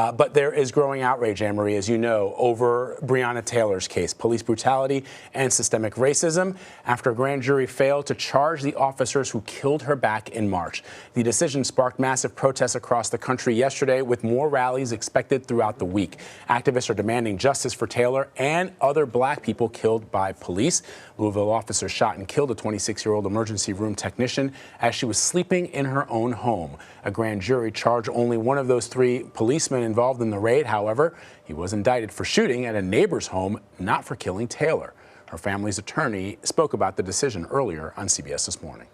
But there is growing outrage, Anne-Marie, as you know, over Breonna Taylor's case, police brutality and systemic racism, after a grand jury failed to charge the officers who killed her back in March. The decision sparked massive protests across the country yesterday, with more rallies expected throughout the week. Activists are demanding justice for Taylor and other black people killed by police. Louisville officers shot and killed a 26-year-old emergency room technician as she was sleeping in her own home. A grand jury charged only one of those 3 policemen involved in the raid. However, he was indicted for shooting at a neighbor's home, not for killing Taylor. Her family's attorney spoke about the decision earlier on CBS This Morning.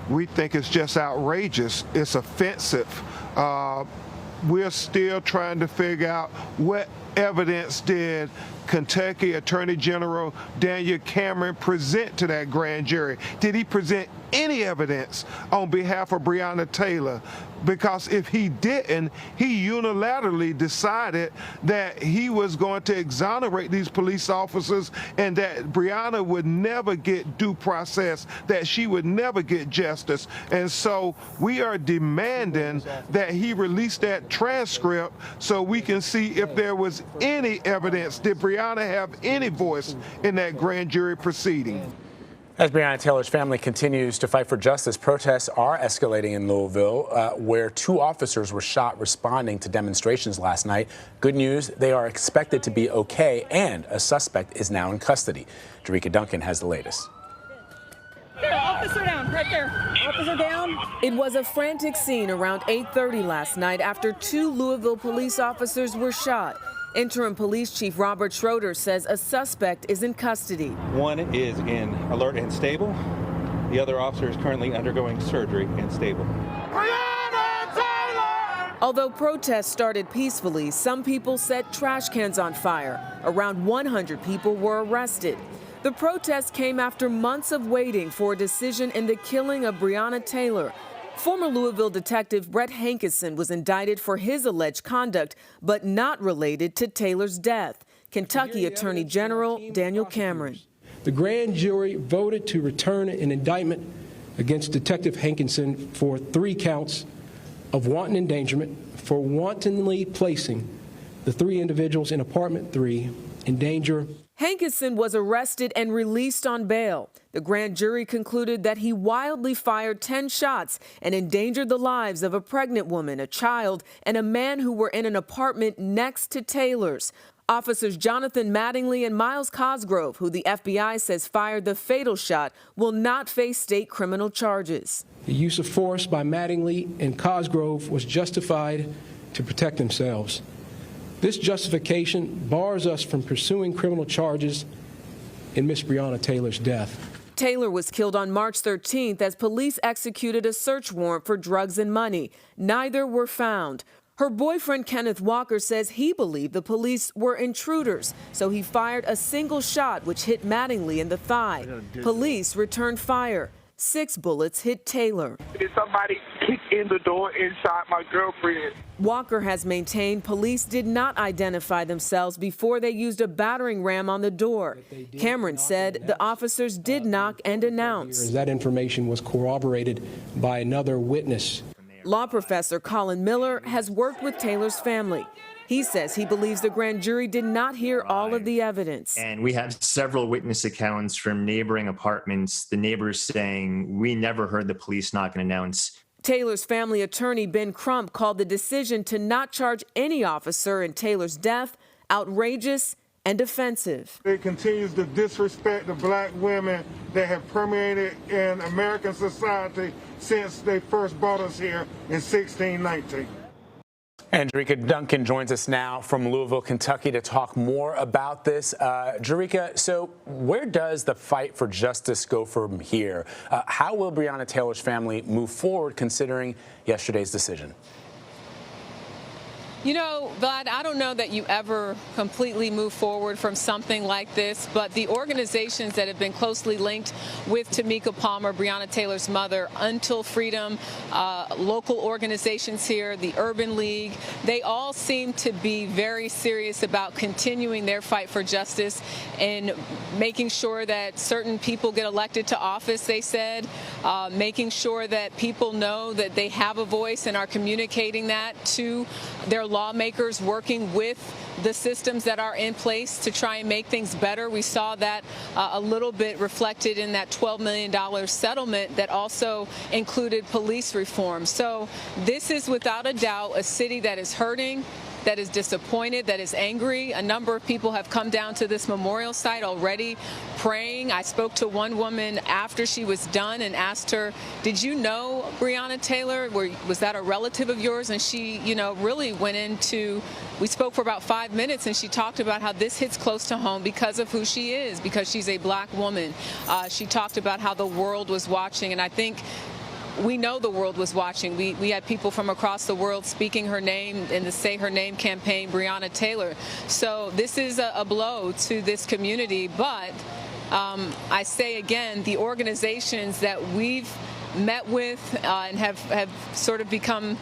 We think it's just outrageous. It's offensive. We're still trying to figure out what evidence did Kentucky Attorney General Daniel Cameron present to that grand jury. Did he present any evidence on behalf of Breonna Taylor? Because if he didn't, he unilaterally decided that he was going to exonerate these police officers and that Breonna would never get due process, that she would never get justice. And so we are demanding that he release that transcript so we can see if there was any evidence. Did Breonna have any voice in that grand jury proceeding? As Breonna Taylor's family continues to fight for justice, protests are escalating in Louisville, where 2 officers were shot responding to demonstrations last night. Good news, they are expected to be okay, and a suspect is now in custody. Jericka Duncan has the latest. Officer down, right there. Officer down. It was a frantic scene around 8:30 last night after 2 Louisville police officers were shot. Interim Police Chief Robert Schroeder says a suspect is in custody. One is in alert and stable. The other officer is currently undergoing surgery and stable. Breonna Taylor! Although protests started peacefully, some people set trash cans on fire. Around 100 people were arrested. The protest came after months of waiting for a decision in the killing of Breonna Taylor. Former Louisville detective Brett Hankison was indicted for his alleged conduct, but not related to Taylor's death. Kentucky Attorney General Daniel Cameron. The grand jury voted to return an indictment against Detective Hankison for 3 counts of wanton endangerment for wantonly placing the 3 individuals in apartment 3 in danger. Hankison was arrested and released on bail. The grand jury concluded that he wildly fired 10 shots and endangered the lives of a pregnant woman, a child, and a man who were in an apartment next to Taylor's. Officers Jonathan Mattingly and Miles Cosgrove, who the FBI says fired the fatal shot, will not face state criminal charges. The use of force by Mattingly and Cosgrove was justified to protect themselves. This justification bars us from pursuing criminal charges in Miss Breonna Taylor's death. Taylor was killed on March 13th as police executed a search warrant for drugs and money. Neither were found. Her boyfriend, Kenneth Walker, says he believed the police were intruders, so he fired a single shot which hit Mattingly in the thigh. Police returned fire. 6 bullets hit Taylor. Did somebody kick in the door and shot my girlfriend? Walker has maintained police did not identify themselves before they used a battering ram on the door. Cameron said the officers did knock and announce. That information was corroborated by another witness. Law professor Colin Miller has worked with Taylor's family. He says he believes the grand jury did not hear all of the evidence. And we have several witness accounts from neighboring apartments, the neighbors saying, we never heard the police knock and announce. Taylor's family attorney Ben Crump called the decision to not charge any officer in Taylor's death outrageous and offensive. It continues to disrespect the black women that have permeated in American society since they first brought us here in 1619. And Jericka Duncan joins us now from Louisville, Kentucky, to talk more about this. Jericka, so where does the fight for justice go from here? How will Breonna Taylor's family move forward considering yesterday's decision? You know, Vlad, I don't know that you ever completely move forward from something like this, but the organizations that have been closely linked with Tamika Palmer, Breonna Taylor's mother, Until Freedom, local organizations here, the Urban League, they all seem to be very serious about continuing their fight for justice and making sure that certain people get elected to office, they said, making sure that people know that they have a voice and are communicating that to their lawmakers working with the systems that are in place to try and make things better. We saw that a little bit reflected in that $12 million settlement that also included police reform. So this is without a doubt a city that is hurting, that is disappointed, that is angry. A number of people have come down to this memorial site already praying. I spoke to one woman after she was done and asked her, did you know Breonna Taylor? Was that a relative of yours? And she, really went into, we spoke for about 5 minutes, and she talked about how this hits close to home because of who she is, because she's a black woman. She talked about how the world was watching, and I think we know the world was watching. We had people from across the world speaking her name in the Say Her Name campaign, Breonna Taylor. So this is a blow to this community. But I say again, the organizations that we've met with and have sort of become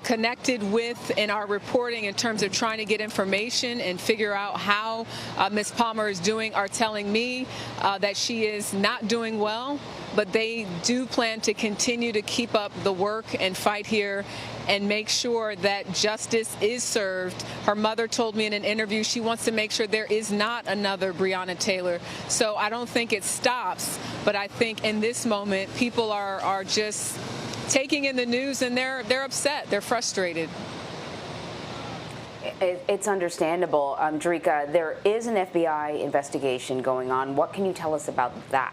connected with in our reporting in terms of trying to get information and figure out how Ms. Palmer is doing are telling me that she is not doing well, but they do plan to continue to keep up the work and fight here and make sure that justice is served. Her mother told me in an interview she wants to make sure there is not another Breonna Taylor. So I don't think it stops, but I think in this moment people are just taking in the news, and they're upset, they're frustrated. It's understandable. Jericka, there is an FBI investigation going on. What can you tell us about that?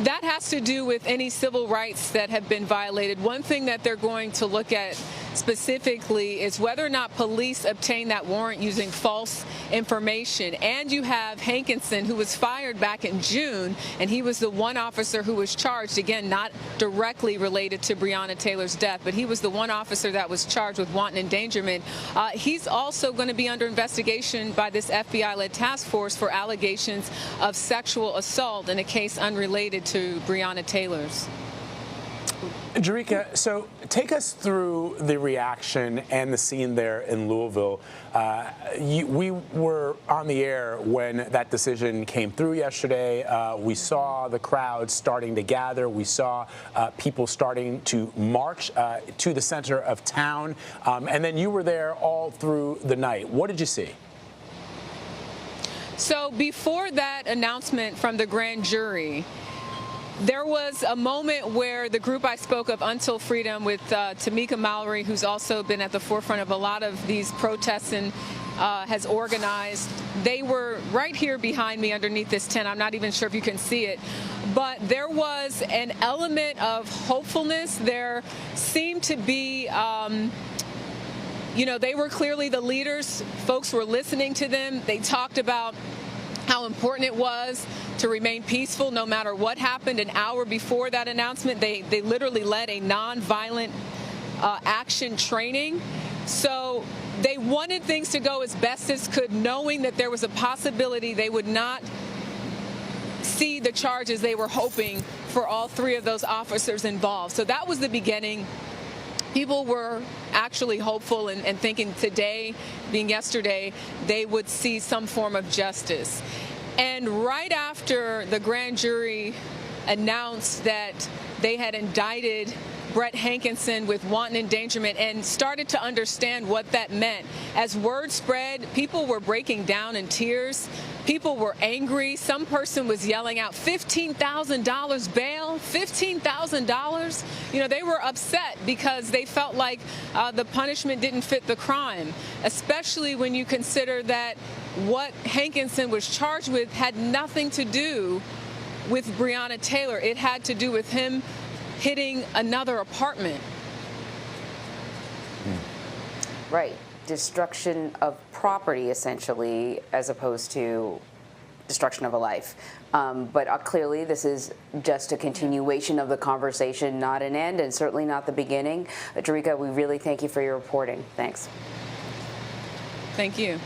That has to do with any civil rights that have been violated. One thing that they're going to look at specifically is whether or not police obtained that warrant using false information. And you have Hankinson, who was fired back in June, and he was the one officer who was charged, again, not directly related to Breonna Taylor's death, but he was the one officer that was charged with wanton endangerment. He's also going to be under investigation by this FBI-led task force for allegations of sexual assault in a case unrelated to Breonna Taylor's. Jericka, so take us through the reaction and the scene there in Louisville. We were on the air when that decision came through yesterday. We saw the crowd starting to gather. We saw people starting to march to the center of town. And then you were there all through the night. What did you see? So before that announcement from the grand jury, there was a moment where the group I spoke of, Until Freedom, with Tamika Mallory, who's also been at the forefront of a lot of these protests and has organized. They were right here behind me underneath this tent. I'm not even sure if you can see it. But there was an element of hopefulness. There seemed to be they were clearly the leaders. Folks were listening to them. They talked about how important it was to remain peaceful no matter what happened. An hour before that announcement, they literally led a nonviolent action training. So they wanted things to go as best as could, knowing that there was a possibility they would not see the charges they were hoping for all three of those officers involved. So that was the beginning. People were actually hopeful and thinking today, being yesterday, they would see some form of justice. And right after the grand jury announced that they had indicted Brett Hankinson with wanton endangerment and started to understand what that meant, as word spread, people were breaking down in tears. People were angry. Some person was yelling out, $15,000 bail, $15,000. They were upset because they felt like the punishment didn't fit the crime, especially when you consider that what Hankinson was charged with had nothing to do with Breonna Taylor. It had to do with him hitting another apartment. Right. Destruction of property, essentially, as opposed to destruction of a life. But clearly, this is just a continuation of the conversation, not an end, and certainly not the beginning. Jericka, we really thank you for your reporting. Thanks. Thank you.